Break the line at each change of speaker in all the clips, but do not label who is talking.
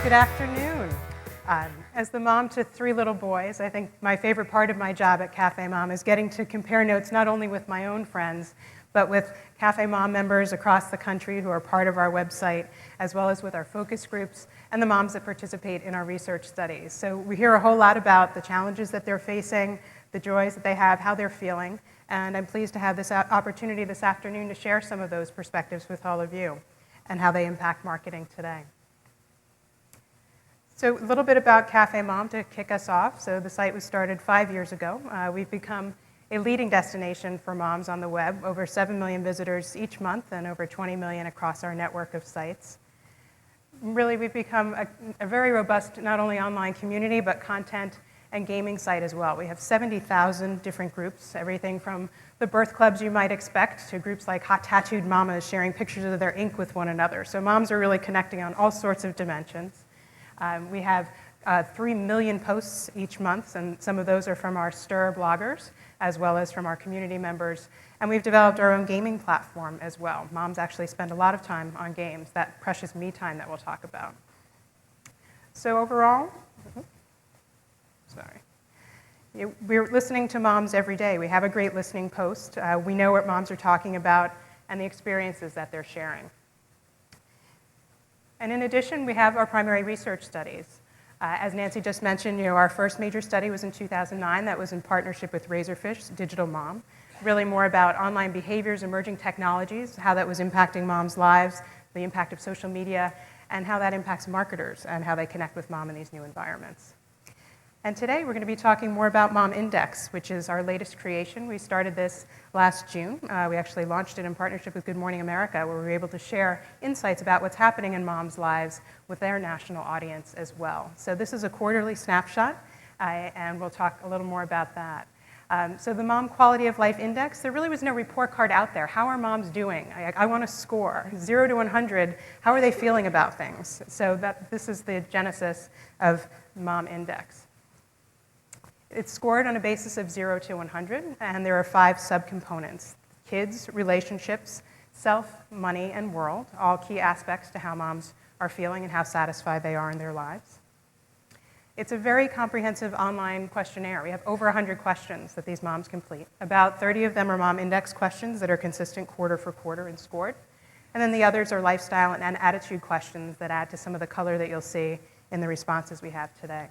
Good afternoon. As the mom to 3 little boys, I think my favorite part of my job at CafeMom is getting to compare notes not only with my own friends, but with CafeMom members across the country who are part of our website, as well as with our focus groups and the moms that participate in our research studies. So we hear a whole lot about the challenges that they're facing, the joys that they have, how they're feeling, and I'm pleased to have this opportunity this afternoon to share some of those perspectives with all of you and how they impact marketing today. So a little bit about CafeMom to kick us off. So the site was started 5 years ago. We've become a leading destination for moms on the web, over 7 million visitors each month and over 20 million across our network of sites. Really, we've become a very robust, not only online community, but content and gaming site as well. We have 70,000 different groups, everything from the birth clubs you might expect to groups like Hot Tattooed Mamas sharing pictures of their ink with one another. So moms are really connecting on all sorts of dimensions. We have 3 million posts each month, and some of those are from our STIR bloggers, as well as from our community members. And we've developed our own gaming platform as well. Moms actually spend a lot of time on games, that precious me time that we'll talk about. So overall, we're listening to moms every day. We have a great listening post. We know what moms are talking about and the experiences that they're sharing. And in addition, we have our primary research studies. As Nancy just mentioned, our first major study was in 2009. That was in partnership with Razorfish, Digital Mom. Really more about online behaviors, emerging technologies, how that was impacting moms' lives, the impact of social media, and how that impacts marketers and how they connect with mom in these new environments. And today we're going to be talking more about Mom Index, which is our latest creation. We started this last June. We actually launched it in partnership with Good Morning America, where we were able to share insights about what's happening in moms' lives with their national audience as well. So this is a quarterly snapshot, and we'll talk a little more about that. So the Mom Quality of Life Index, there really was no report card out there. How are moms doing? I want to score. 0 to 100, how are they feeling about things? So this is the genesis of Mom Index. It's scored on a basis of 0 to 100, and there are 5 subcomponents: kids, relationships, self, money, and world, all key aspects to how moms are feeling and how satisfied they are in their lives. It's a very comprehensive online questionnaire. We have over 100 questions that these moms complete. About 30 of them are Mom Index questions that are consistent quarter for quarter and scored. And then the others are lifestyle and attitude questions that add to some of the color that you'll see in the responses we have today.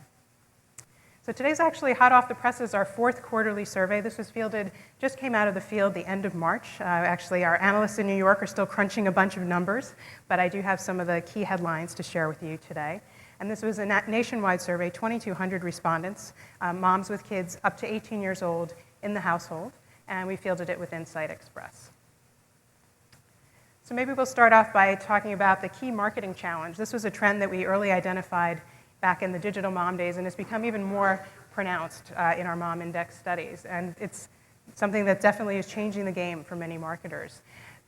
So today's actually hot off the presses, our 4th quarterly survey. This was fielded, just came out of the field the end of March. Actually, our analysts in New York are still crunching a bunch of numbers, but I do have some of the key headlines to share with you today. And this was a nationwide survey, 2,200 respondents, moms with kids up to 18 years old in the household, and we fielded it with Insight Express. So maybe we'll start off by talking about the key marketing challenge. This was a trend that we early identified back in the Digital Mom days, and it's become even more pronounced in our Mom Index studies. And it's something that definitely is changing the game for many marketers.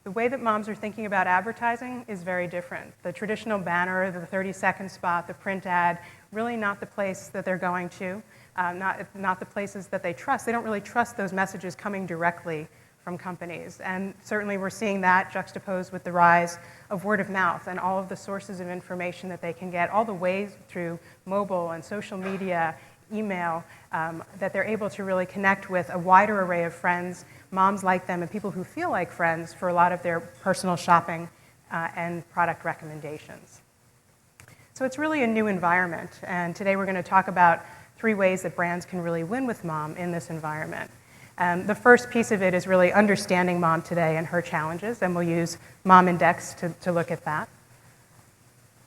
The way that moms are thinking about advertising is very different. The traditional banner, the 30-second spot, the print ad, really not the place that they're going to, not the places that they trust. They don't really trust those messages coming directly from companies. And certainly we're seeing that juxtaposed with the rise of word of mouth and all of the sources of information that they can get, all the ways through mobile and social media, email, that they're able to really connect with a wider array of friends, moms like them, and people who feel like friends for a lot of their personal shopping and product recommendations. So it's really a new environment, and today we're going to talk about 3 ways that brands can really win with mom in this environment. The first piece of it is really understanding mom today and her challenges, and we'll use Mom Index to look at that.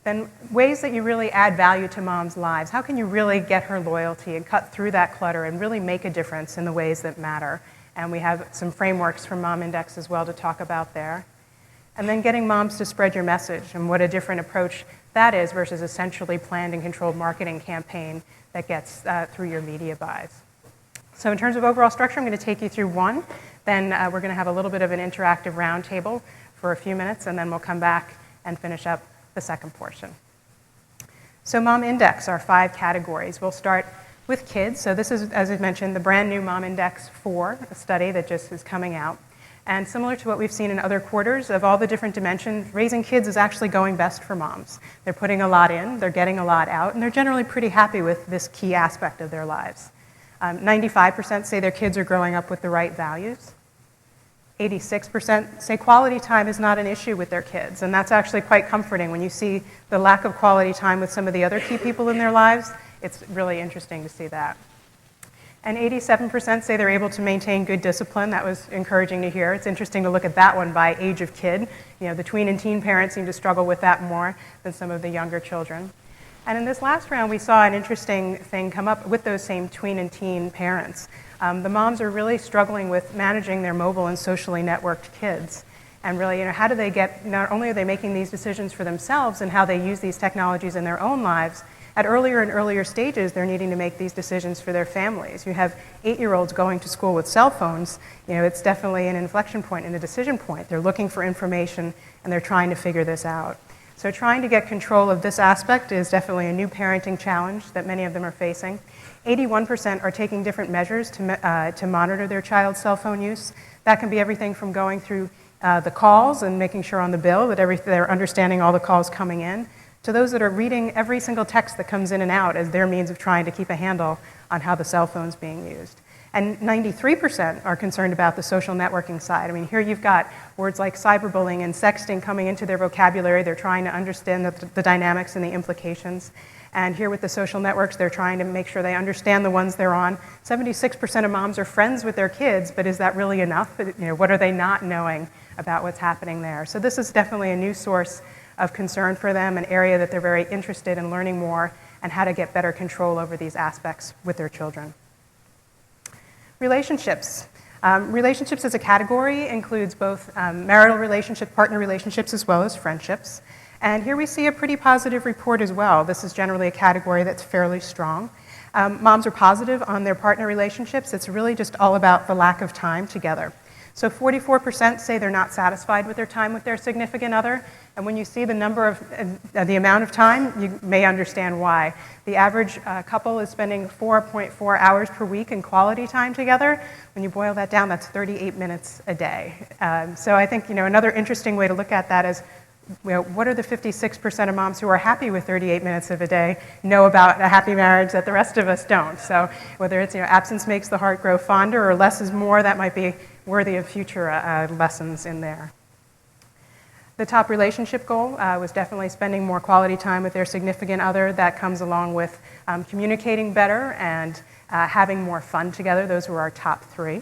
Then ways that you really add value to mom's lives. How can you really get her loyalty and cut through that clutter and really make a difference in the ways that matter? And we have some frameworks from Mom Index as well to talk about there. And then getting moms to spread your message and what a different approach that is versus a centrally planned and controlled marketing campaign that gets through your media buys. So in terms of overall structure, I'm going to take you through one. Then we're going to have a little bit of an interactive roundtable for a few minutes, and then we'll come back and finish up the second portion. So Mom Index, our 5 categories. We'll start with kids. So this is, as I mentioned, the brand new Mom Index 4, a study that just is coming out. And similar to what we've seen in other quarters, of all the different dimensions, raising kids is actually going best for moms. They're putting a lot in, they're getting a lot out, and they're generally pretty happy with this key aspect of their lives. 95% say their kids are growing up with the right values. 86% say quality time is not an issue with their kids, and that's actually quite comforting. When you see the lack of quality time with some of the other key people in their lives, it's really interesting to see that. And 87% say they're able to maintain good discipline. That was encouraging to hear. It's interesting to look at that one by age of kid. You know, the tween and teen parents seem to struggle with that more than some of the younger children. And in this last round, we saw an interesting thing come up with those same tween and teen parents. The moms are really struggling with managing their mobile and socially networked kids. And really, you know, how do they get, not only are they making these decisions for themselves and how they use these technologies in their own lives, at earlier and earlier stages, they're needing to make these decisions for their families. You have 8-year-olds going to school with cell phones. You know, it's definitely an inflection point and a decision point. They're looking for information, and they're trying to figure this out. So trying to get control of this aspect is definitely a new parenting challenge that many of them are facing. 81% are taking different measures to monitor their child's cell phone use. That can be everything from going through the calls and making sure on the bill that they're understanding all the calls coming in, to those that are reading every single text that comes in and out as their means of trying to keep a handle on how the cell phone's being used. And 93% are concerned about the social networking side. I mean, here you've got words like cyberbullying and sexting coming into their vocabulary. They're trying to understand the dynamics and the implications. And here with the social networks, they're trying to make sure they understand the ones they're on. 76% of moms are friends with their kids, but is that really enough? You know, what are they not knowing about what's happening there? So this is definitely a new source of concern for them, an area that they're very interested in learning more and how to get better control over these aspects with their children. Relationships. Relationships as a category includes both marital relationships, partner relationships, as well as friendships. And here we see a pretty positive report as well. This is generally a category that's fairly strong. Moms are positive on their partner relationships. It's really just all about the lack of time together. So 44% say they're not satisfied with their time with their significant other. And when you see the number of, the amount of time, you may understand why. The average couple is spending 4.4 hours per week in quality time together. When you boil that down, that's 38 minutes a day. So I think, you know, another interesting way to look at that is, you know, what are the 56% of moms who are happy with 38 minutes of a day know about a happy marriage that the rest of us don't? So whether it's, you know, absence makes the heart grow fonder or less is more, that might be worthy of future lessons in there. The top relationship goal was definitely spending more quality time with their significant other. That comes along with communicating better and having more fun together. Those were our top 3.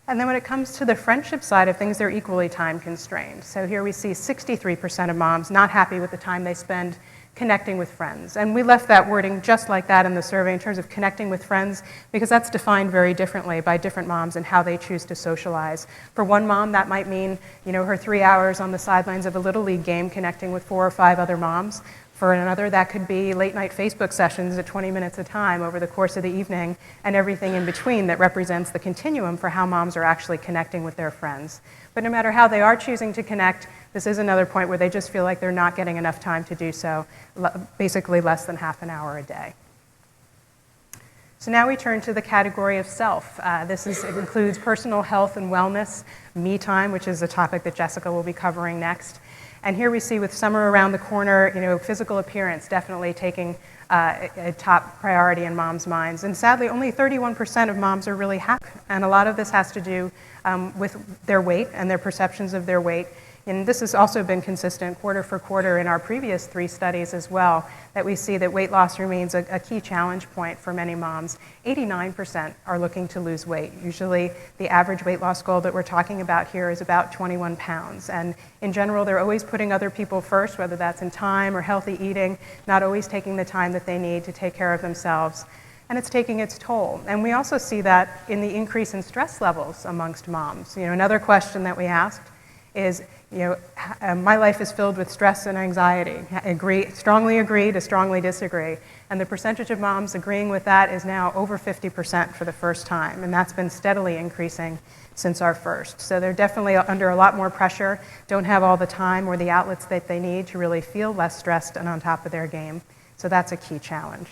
And then when it comes to the friendship side of things, they're equally time constrained. So here we see 63% of moms not happy with the time they spend connecting with friends. And we left that wording just like that in the survey in terms of connecting with friends, because that's defined very differently by different moms and how they choose to socialize. For one mom, that might mean, you know, her 3 hours on the sidelines of a Little League game connecting with 4 or 5 other moms. For another, that could be late-night Facebook sessions at 20 minutes a time over the course of the evening, and everything in between that represents the continuum for how moms are actually connecting with their friends. But no matter how they are choosing to connect, this is another point where they just feel like they're not getting enough time to do so, basically less than half an hour a day. So now we turn to the category of self. It includes personal health and wellness, me time, which is a topic that Jessica will be covering next. And here we see with summer around the corner, you know, physical appearance definitely taking a top priority in moms' minds. And sadly, only 31% of moms are really happy. And a lot of this has to do with their weight and their perceptions of their weight. And this has also been consistent quarter for quarter in our previous 3 studies as well, that we see that weight loss remains a key challenge point for many moms. 89% are looking to lose weight. Usually the average weight loss goal that we're talking about here is about 21 pounds. And in general, they're always putting other people first, whether that's in time or healthy eating, not always taking the time that they need to take care of themselves. And it's taking its toll. And we also see that in the increase in stress levels amongst moms. You know, another question that we asked is, you know, my life is filled with stress and anxiety. Strongly agree to strongly disagree. And the percentage of moms agreeing with that is now over 50% for the first time. And that's been steadily increasing since our first. So they're definitely under a lot more pressure, don't have all the time or the outlets that they need to really feel less stressed and on top of their game. So that's a key challenge.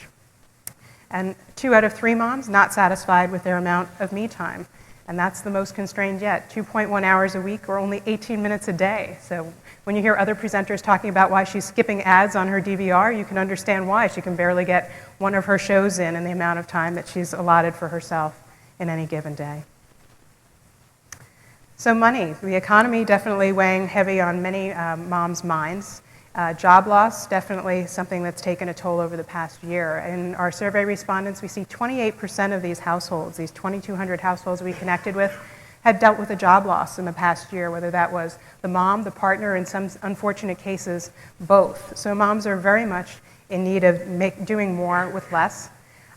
And 2 out of 3 moms not satisfied with their amount of me time. And that's the most constrained yet, 2.1 hours a week or only 18 minutes a day. So when you hear other presenters talking about why she's skipping ads on her DVR, you can understand why. She can barely get one of her shows in the amount of time that she's allotted for herself in any given day. So money, the economy definitely weighing heavy on many moms' minds. Job loss, definitely something that's taken a toll over the past year. In our survey respondents, we see 28% of these households, these 2,200 households we connected with, had dealt with a job loss in the past year, whether that was the mom, the partner, in some unfortunate cases, both. So moms are very much in need of doing more with less.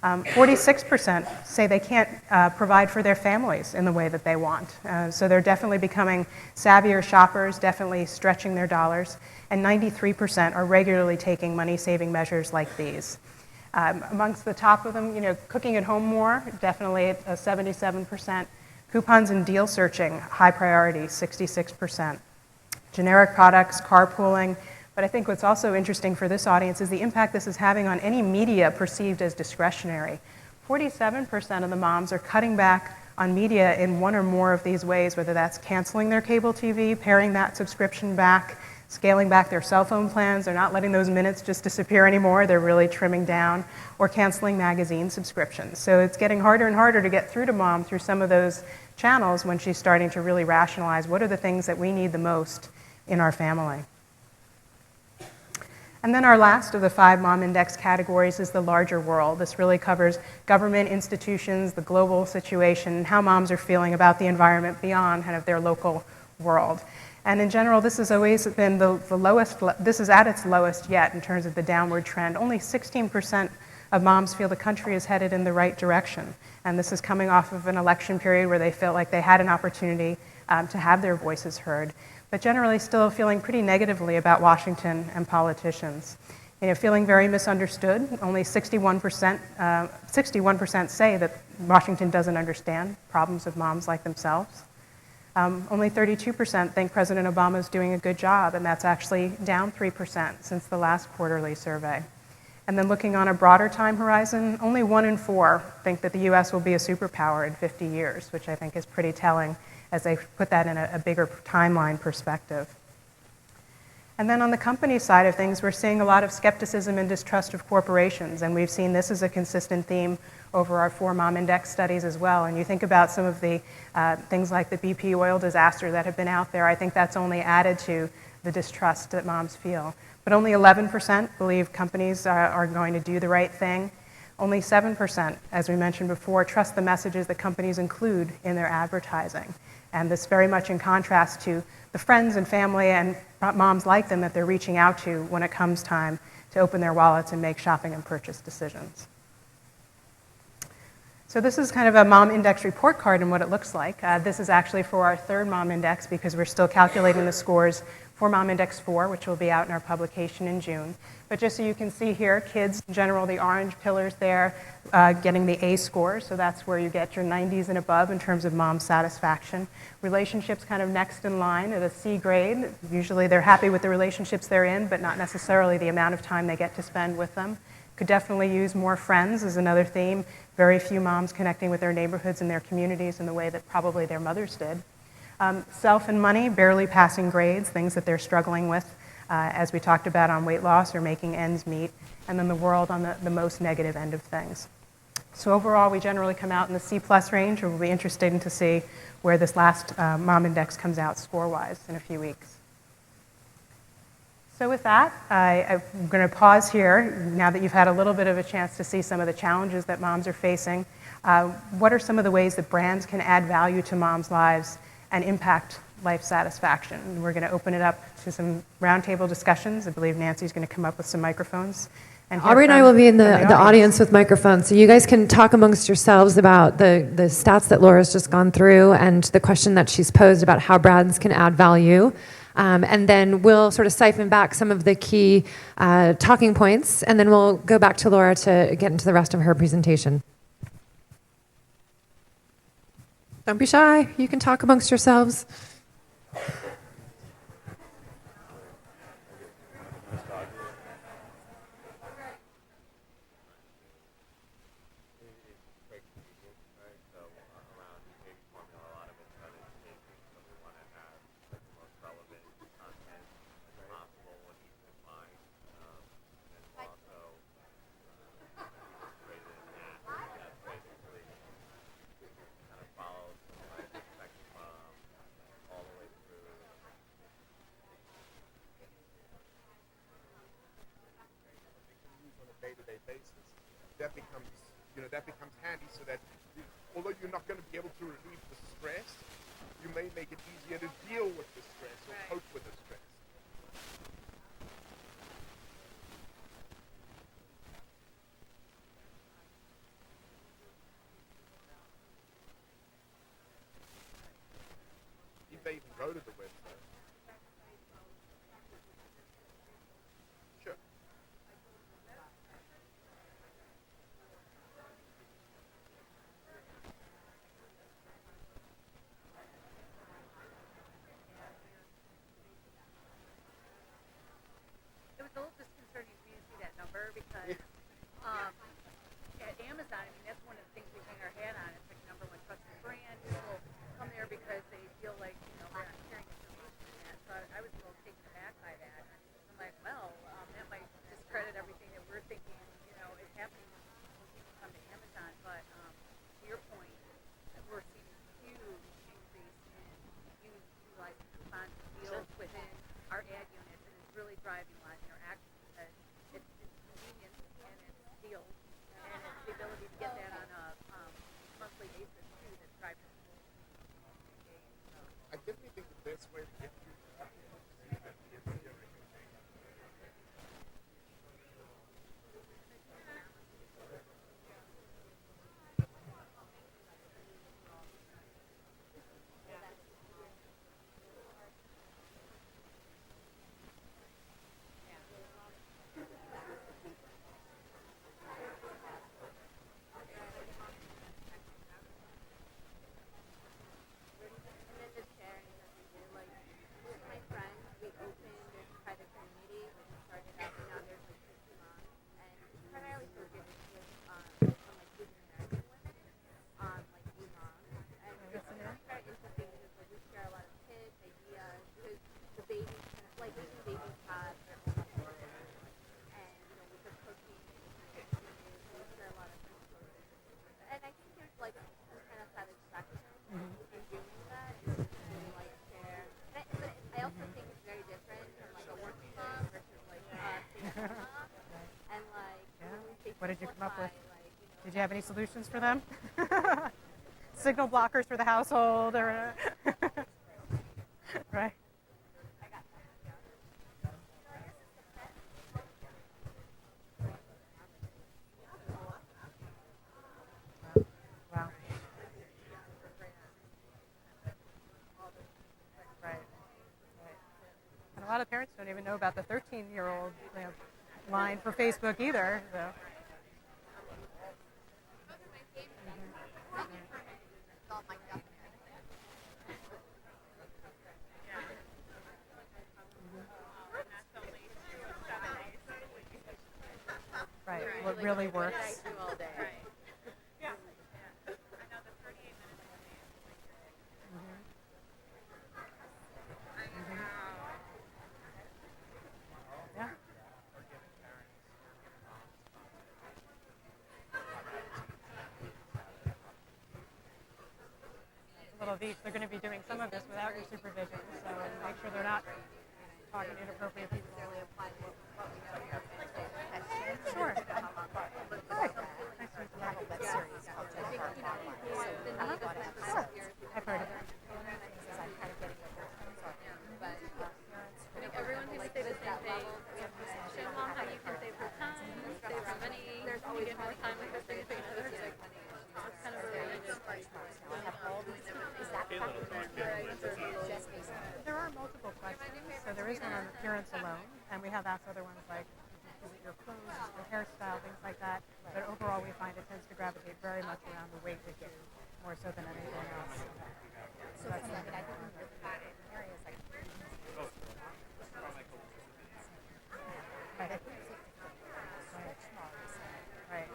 46% say they can't provide for their families in the way that they want. So they're definitely becoming savvier shoppers, definitely stretching their dollars. And 93% are regularly taking money-saving measures like these. Amongst the top of them, cooking at home more, definitely a 77%. Coupons and deal searching, high priority, 66%. Generic products, carpooling. But I think what's also interesting for this audience is the impact this is having on any media perceived as discretionary. 47% of the moms are cutting back on media in one or more of these ways, whether that's canceling their cable TV, paring that subscription back, scaling back their cell phone plans. They're not letting those minutes just disappear anymore. They're really trimming down, or canceling magazine subscriptions. So it's getting harder and harder to get through to mom through some of those channels when she's starting to really rationalize what are the things that we need the most in our family. And then our last of the 5 mom index categories is the larger world. This really covers government, institutions, the global situation, and how moms are feeling about the environment beyond kind of their local world. And in general, this has always been the lowest, this is at its lowest yet in terms of the downward trend. Only 16% of moms feel the country is headed in the right direction. And this is coming off of an election period where they felt like they had an opportunity to have their voices heard, but generally still feeling pretty negatively about Washington and politicians. Feeling very misunderstood. Only 61% say that Washington doesn't understand problems of moms like themselves. Only 32% think President Obama is doing a good job, and that's actually down 3% since the last quarterly survey. And then looking on a broader time horizon, only 1 in 4 think that the U.S. will be a superpower in 50 years, which I think is pretty telling as they put that in a bigger timeline perspective. And then on the company side of things, we're seeing a lot of skepticism and distrust of corporations, and we've seen this as a consistent theme over our 4 mom index studies as well. And you think about some of the things like the BP oil disaster that have been out there, I think that's only added to the distrust that moms feel. But only 11% believe companies are going to do the right thing. Only 7%, as we mentioned before, trust the messages that companies include in their advertising. And this very much in contrast to the friends and family and moms like them that they're reaching out to when it comes time to open their wallets and make shopping and purchase decisions. So this is kind of a mom index report card and what it looks like. This is actually for our 3rd mom index because we're still calculating the scores for mom index 4, which will be out in our publication in June. But just so you can see here, kids in general, the orange pillars there, getting the A score, so that's where you get your 90s and above in terms of mom satisfaction. Relationships kind of next in line at a C grade. Usually they're happy with the relationships they're in, but not necessarily the amount of time they get to spend with them. Could definitely use more friends is another theme. Very few moms connecting with their neighborhoods and their communities in the way that probably their mothers did. Self and money, barely passing grades, things that they're struggling with, as we talked about on weight loss or making ends meet, and then the world on the most negative end of things. So overall, we generally come out in the C+ range, and we'll be interested to see where this last mom index comes out score-wise in a few weeks. So with that, I'm going to pause here, now that you've had a little bit of a chance to see some of the challenges that moms are facing. What are some of the ways that brands can add value to moms' lives and impact life satisfaction? And we're going to open it up to some roundtable discussions. I believe Nancy's going to come up with some microphones. And
Aubrey and I will be in the audience with microphones, so you guys can talk amongst yourselves about the stats that Laura's just gone through and the question that she's posed about how brands can add value. And then we'll sort of siphon back some of the key talking points, and then we'll go back to Laura to get into the rest of her presentation. Don't be shy. You can talk amongst yourselves.
that becomes handy so that although you're not going to be able to relieve the stress, you may make it easier to deal with the stress or cope with the stress. If they even go to the website. Sure.
It was a little disconcerting for me to see that number because at Amazon, I mean, that's one of the things we hang our hat on. It's like number one trusted brand. People come there because they feel like, they're not sharing information in that. So I was a little taken aback by that. I'm like, well, that might discredit everything that we're thinking, is happening when people come to Amazon. But to your point, we're seeing a huge increase in like coupons and deals within our ad units, and it's really driving a lot of interaction because it's convenience and it's deals and it's the ability to get that on a monthly basis too that's driving people to engage. So.
I definitely think the best way to get you to see that is hearing.
And then just sharing everything. Like, with my friends, we opened this private community, which started out, and now there's like 50 moms, and it's primarily focused with on like Asian American women, like iMoms. And it's very interesting because like we share a lot of tips, ideas, because the babies, like Asian babies have their own culture, and with the cooking, we share a lot of resources. And I think there's like some kind of satisfaction in doing that, and really like share. But I also think it's very different from like a working mom versus like a stay-at-home mom. And like when we say
What did you come up with?
like,
Did you have any solutions for them? Signal blockers for the household, or right? Wow. Right. And a lot of parents don't even know about the 13-year-old line for Facebook either. So. Right. What really works.
Do all day. Right.
Yeah. A little of each. They're going to be doing some of this without your supervision, so make sure they're not talking to inappropriate people. Sure. Hi. Nice to meet you.
That series called Jen
Sure. I've heard of it.
I think everyone needs to say the same thing. Show mom how you can save her time, save her money, you get more time with her significant other. It's kind of a related party.
There are multiple questions. So there is one on appearance alone, and we have asked other ones like, is it your clothes, is it your hairstyle, things like that. But overall, we find it tends to gravitate very much around the weight issue, more so than anything else.
So funny, I mean, I think when you look at it in areas like
Right.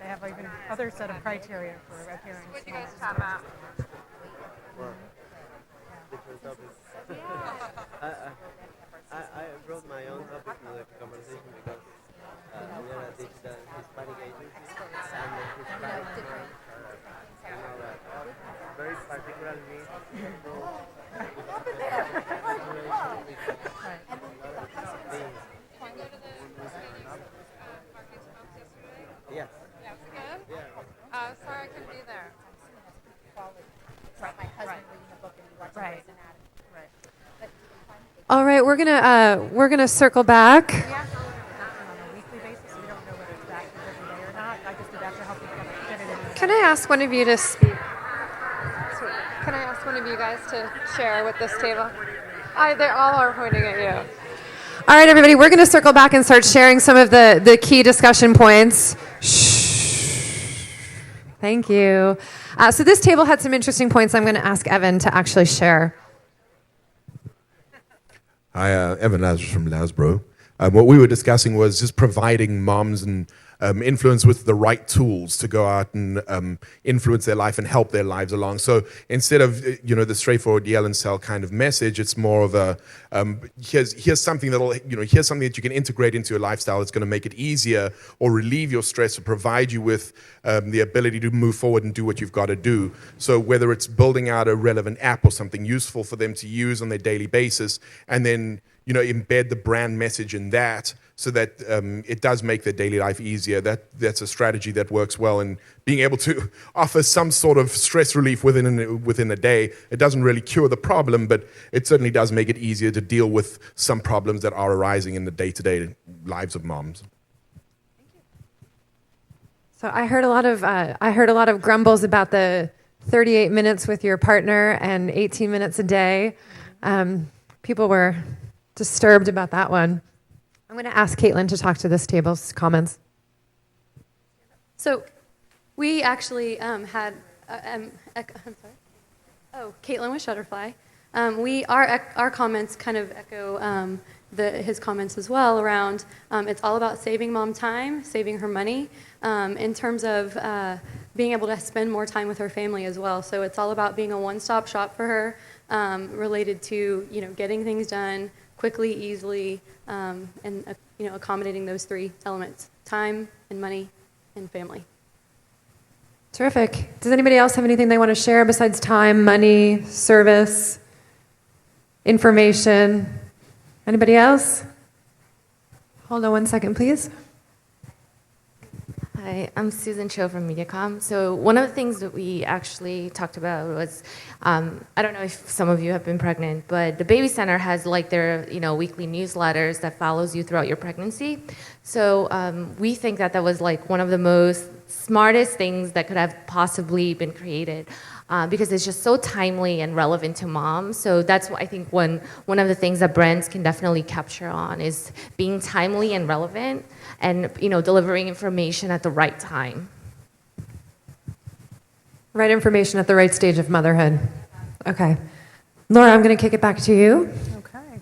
They have even other set of criteria for appearance.
What you guys talking about?
Different topics. I brought my own topic to the conversation because we are a digital Hispanic agency and the Hispanic different and all that. Very particular needs.
Did you go to the markets folks yesterday?
Yes.
Yeah, was it good?
All right, we're gonna circle back.
We ask all of that on a weekly basis, so we don't know whether it's active every day or not. I just did that to help you get it in.
Can I ask one of you to speak? Can I ask one of you guys to share with this table? They all are pointing at you. All right, everybody, we're going to circle back and start sharing some of the key discussion points. Shh. Thank you. So this table had some interesting points I'm going to ask Evan to actually share.
Hi, Evan Lazarus from Lasbro. What we were discussing was just providing moms and influence with the right tools to go out and influence their life and help their lives along. So instead of the straightforward yell and sell kind of message, it's more of a here's something here's something that you can integrate into your lifestyle that's going to make it easier or relieve your stress or provide you with the ability to move forward and do what you've got to do. So whether it's building out a relevant app or something useful for them to use on their daily basis, and then embed the brand message in that, so that it does make their daily life easier. That's a strategy that works well, and being able to offer some sort of stress relief within a day. It doesn't really cure the problem, but it certainly does make it easier to deal with some problems that are arising in the day-to-day lives of moms.
So I heard a lot of grumbles about the 38 minutes with your partner and 18 minutes a day. People were disturbed about that one. I'm going to ask Caitlin to talk to this table's comments.
So we actually had, I'm sorry. Oh, Caitlin with Shutterfly. Our comments kind of echo his comments as well around it's all about saving mom time, saving her money, in terms of being able to spend more time with her family as well. So it's all about being a one-stop shop for her, related to getting things done quickly, easily, and accommodating those three elements: time and money and family.
Terrific. Does anybody else have anything they want to share besides time, money, service, information? Anybody else? Hold on one second, please.
Hi, I'm Susan Cho from MediaCom. So one of the things that we actually talked about was, I don't know if some of you have been pregnant, but the Baby Center has like their weekly newsletters that follows you throughout your pregnancy. So we think that was like one of the most smartest things that could have possibly been created. Because it's just so timely and relevant to moms. So that's what I think one of the things that brands can definitely capture on is being timely and relevant, and delivering information at the right time.
Right information at the right stage of motherhood. Okay. Laura, I'm going to kick it back to you.
Okay.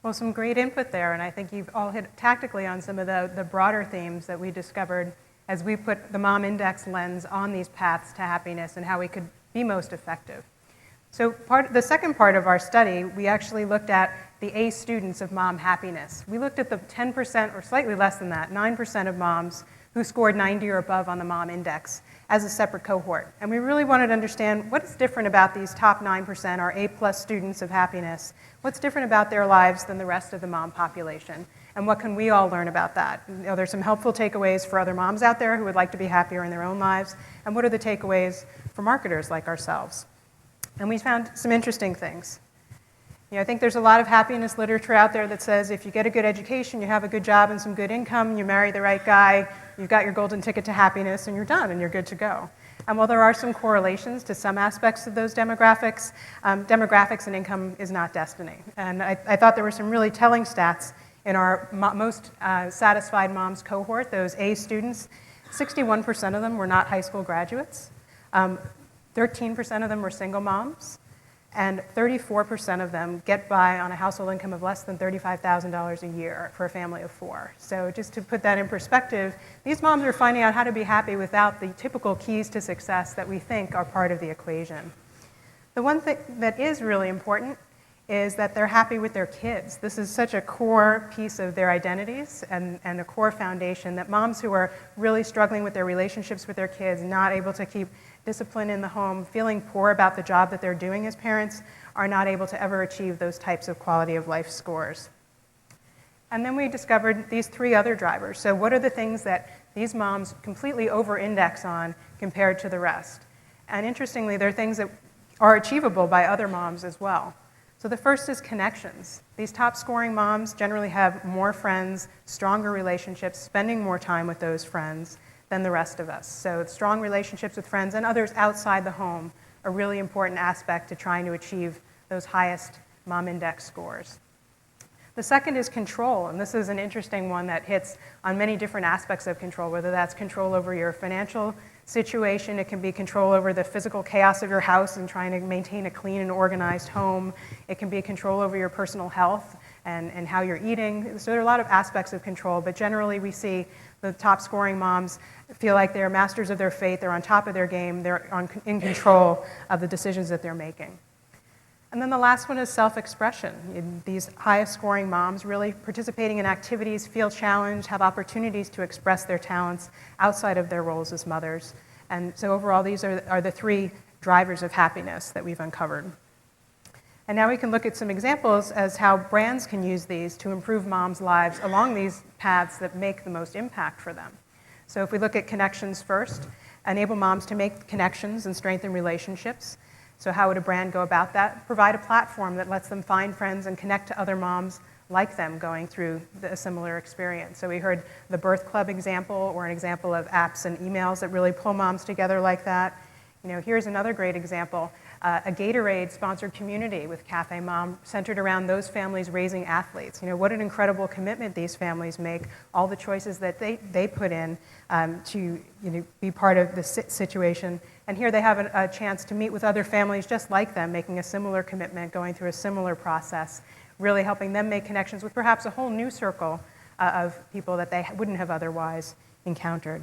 Well, some great input there, and I think you've all hit tactically on some of the broader themes that we discovered as we put the Mom Index lens on these paths to happiness and how we could be most effective. So the second part of our study, we actually looked at the A students of mom happiness. We looked at the 10% or slightly less than that, 9% of moms who scored 90 or above on the Mom Index as a separate cohort. And we really wanted to understand what is different about these top 9%, our A+ students of happiness. What's different about their lives than the rest of the mom population? And what can we all learn about that? There's some helpful takeaways for other moms out there who would like to be happier in their own lives. And what are the takeaways for marketers like ourselves? And we found some interesting things. I think there's a lot of happiness literature out there that says if you get a good education, you have a good job and some good income, you marry the right guy, you've got your golden ticket to happiness, and you're done and you're good to go. And while there are some correlations to some aspects of those demographics, demographics and income is not destiny. And I thought there were some really telling stats in our most satisfied moms cohort, those A students. 61% of them were not high school graduates. 13% of them were single moms, and 34% of them get by on a household income of less than $35,000 a year for a family of 4. So just to put that in perspective, these moms are finding out how to be happy without the typical keys to success that we think are part of the equation. The one thing that is really important is that they're happy with their kids. This is such a core piece of their identities and a core foundation that moms who are really struggling with their relationships with their kids, not able to keep discipline in the home, feeling poor about the job that they're doing as parents, are not able to ever achieve those types of quality of life scores. And then we discovered these 3 other drivers. So what are the things that these moms completely over-index on compared to the rest? And interestingly, they're things that are achievable by other moms as well. So So the first is connections. These top scoring moms generally have more friends, stronger relationships, spending more time with those friends than the rest of us. So strong relationships with friends and others outside the home are a really important aspect to trying to achieve those highest mom index scores. The second is control, and this is an interesting one that hits on many different aspects of control, whether that's control over your financial situation, it can be control over the physical chaos of your house and trying to maintain a clean and organized home. It can be control over your personal health and how you're eating. So there are a lot of aspects of control, but generally we see the top scoring moms feel like they're masters of their fate, they're on top of their game, they're in control of the decisions that they're making. And then the last one is self-expression. These highest scoring moms really participating in activities, feel challenged, have opportunities to express their talents outside of their roles as mothers. And so overall, these are the three drivers of happiness that we've uncovered. And now we can look at some examples as how brands can use these to improve moms' lives along these paths that make the most impact for them. So if we look at connections first, enable moms to make connections and strengthen relationships. So how would a brand go about that? Provide a platform that lets them find friends and connect to other moms like them going through a similar experience. So we heard the Birth Club example, or an example of apps and emails that really pull moms together like that. Here's another great example, a Gatorade-sponsored community with CafeMom centered around those families raising athletes. What an incredible commitment these families make, all the choices that they put in to be part of the situation. And here they have a chance to meet with other families just like them, making a similar commitment, going through a similar process, really helping them make connections with perhaps a whole new circle of people that they wouldn't have otherwise encountered.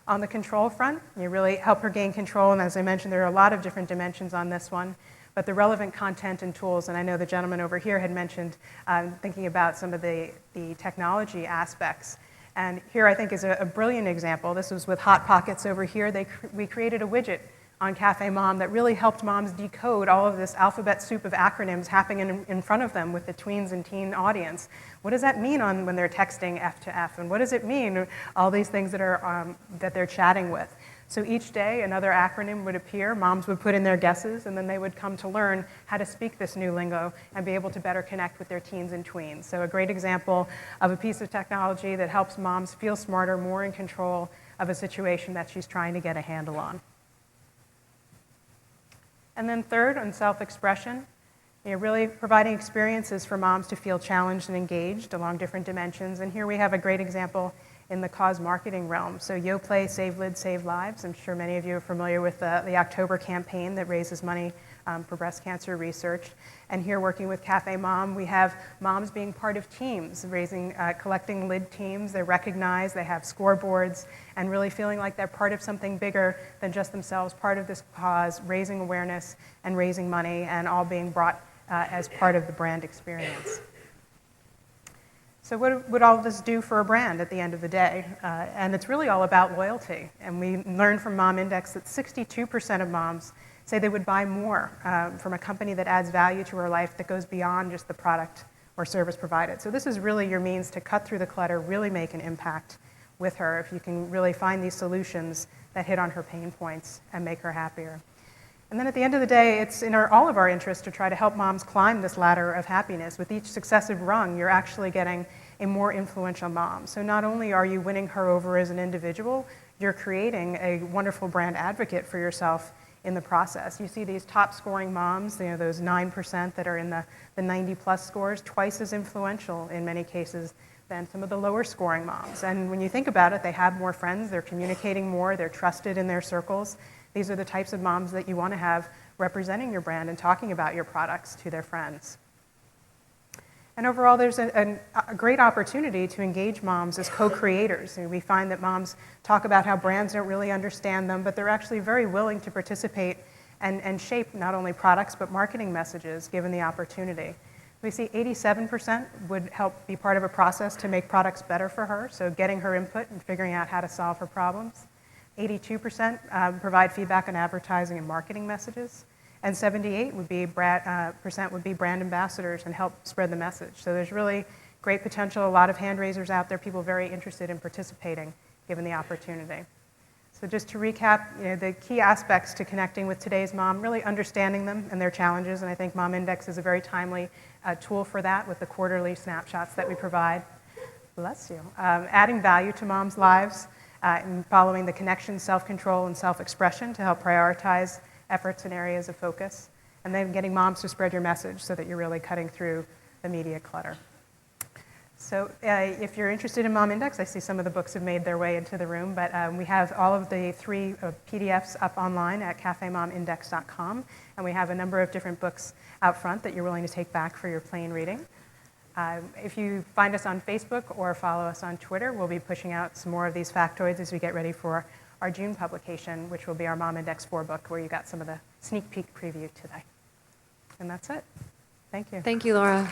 On the control front, you really help her gain control, and as I mentioned, there are a lot of different dimensions on this one, but the relevant content and tools, and I know the gentleman over here had mentioned thinking about some of the technology aspects. And here I think is a brilliant example. This was with Hot Pockets over here. We created a widget on CafeMom that really helped moms decode all of this alphabet soup of acronyms happening in front of them with the tweens and teen audience. What does that mean when they're texting F to F? And what does it mean, all these things that they're chatting with? So each day another acronym would appear, moms would put in their guesses, and then they would come to learn how to speak this new lingo and be able to better connect with their teens and tweens. So a great example of a piece of technology that helps moms feel smarter, more in control of a situation that she's trying to get a handle on. And then third, on self-expression, really providing experiences for moms to feel challenged and engaged along different dimensions. And here we have a great example in the cause marketing realm. So YoPlay, Save Lids, Save Lives. I'm sure many of you are familiar with the October campaign that raises money for breast cancer research. And here working with CafeMom, we have moms being part of teams, collecting lid teams. They're recognized, they have scoreboards, and really feeling like they're part of something bigger than just themselves, part of this cause, raising awareness and raising money, and all being brought as part of the brand experience. So what would all this do for a brand at the end of the day? And it's really all about loyalty. And we learned from Mom Index that 62% of moms say they would buy more from a company that adds value to her life that goes beyond just the product or service provided. So this is really your means to cut through the clutter, really make an impact with her if you can really find these solutions that hit on her pain points and make her happier. And then at the end of the day, it's in all of our interest to try to help moms climb this ladder of happiness. With each successive rung, you're actually getting a more influential mom. So not only are you winning her over as an individual, you're creating a wonderful brand advocate for yourself in the process. You see these top scoring moms, those 9% that are in the 90 plus scores, twice as influential in many cases than some of the lower scoring moms. And when you think about it, they have more friends, they're communicating more, they're trusted in their circles. These are the types of moms that you want to have representing your brand and talking about your products to their friends. And overall, there's a great opportunity to engage moms as co-creators. We find that moms talk about how brands don't really understand them, but they're actually very willing to participate and shape not only products, but marketing messages given the opportunity. We see 87% would help be part of a process to make products better for her, so getting her input and figuring out how to solve her problems. 82% provide feedback on advertising and marketing messages, and 78% would be brand ambassadors and help spread the message. So there's really great potential, a lot of hand raisers out there, people very interested in participating given the opportunity. So just to recap, the key aspects to connecting with today's mom, really understanding them and their challenges, and I think Mom Index is a very timely tool for that with the quarterly snapshots that we provide. Bless you. Adding value to moms' lives and following the connection, self-control, and self-expression to help prioritize efforts and areas of focus, and then getting moms to spread your message so that you're really cutting through the media clutter. So if you're interested in Mom Index, I see some of the books have made their way into the room, but we have all of the 3 PDFs up online at cafemomindex.com, and we have a number of different books out front that you're willing to take back for your plain reading. If you find us on Facebook or follow us on Twitter, we'll be pushing out some more of these factoids as we get ready for our June publication, which will be our Mom Index 4 book, where you got some of the sneak peek preview today. And that's it. Thank you.
Thank you, Laura.